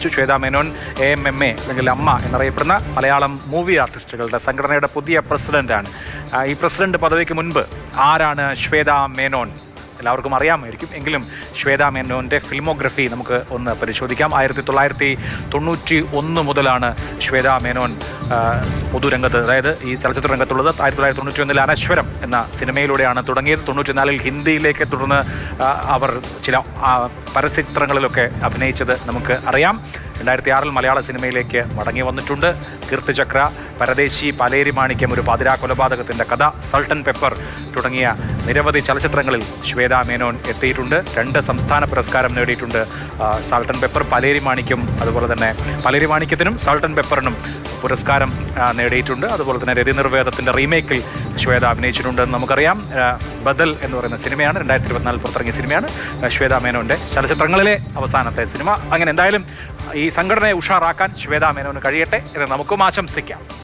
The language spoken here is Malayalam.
ശ്വേതാ മേനോൻ AMMA അല്ലെങ്കിൽ അമ്മ എന്നറിയപ്പെടുന്ന മലയാളം മൂവി ആർട്ടിസ്റ്റുകളുടെ സംഘടനയുടെ പുതിയ പ്രസിഡന്റാണ്. ഈ പ്രസിഡന്റ് പദവിക്ക് മുൻപ് ആരാണ് ശ്വേതാ മേനോൻ? എല്ലാവർക്കും അറിയാമായിരിക്കും. എങ്കിലും ശ്വേതാ മേനോൻ്റെ ഫിൽമോഗ്രഫി നമുക്ക് ഒന്ന് പരിശോധിക്കാം. 1991 മുതലാണ് ശ്വേതാ മേനോൻ പൊതുരംഗത്ത്, അതായത് ഈ ചലച്ചിത്ര രംഗത്തുള്ളത്. 1991 അനശ്വരം എന്ന സിനിമയിലൂടെയാണ് തുടങ്ങിയത്. 94 ഹിന്ദിയിലേക്ക്, തുടർന്ന് അവർ ചില പരസ്യചിത്രങ്ങളിലൊക്കെ അഭിനയിച്ചത് നമുക്ക് അറിയാം. 2006 മലയാള സിനിമയിലേക്ക് മടങ്ങി വന്നിട്ടുണ്ട്. കീർത്തിചക്ര, പരദേശി, പാലേരി മാണിക്യം, ഒരു പാതിരാ കൊലപാതകത്തിൻ്റെ കഥ, സൾട്ടൻ പെപ്പർ തുടങ്ങിയ നിരവധി ചലച്ചിത്രങ്ങളിൽ ശ്വേതാ മേനോൻ എത്തിയിട്ടുണ്ട്. 2 സംസ്ഥാന പുരസ്കാരം നേടിയിട്ടുണ്ട്. സൾട്ടൻ പെപ്പർ, പാലേരി മാണിക്യം, അതുപോലെ തന്നെ പാലേരി മാണിക്യത്തിനും സൾട്ടൻ പെപ്പറിനും പുരസ്കാരം നേടിയിട്ടുണ്ട്. അതുപോലെ തന്നെ രതിനിർവേദത്തിൻ്റെ റീമേക്കിൽ ശ്വേത അഭിനയിച്ചിട്ടുണ്ടെന്ന് നമുക്കറിയാം. ബദൽ എന്ന് പറയുന്ന സിനിമയാണ് 2024 പുറത്തിറങ്ങിയ സിനിമയാണ് ശ്വേതാ മേനോൻ്റെ ചലച്ചിത്രങ്ങളിലെ അവസാനത്തെ സിനിമ. അങ്ങനെ എന്തായാലും ഈ സംഘടനയെ ഉഷാറാക്കാൻ ശ്വേതാ മേനോന് കഴിയട്ടെ എന്ന് നമുക്കും ആശംസിക്കാം.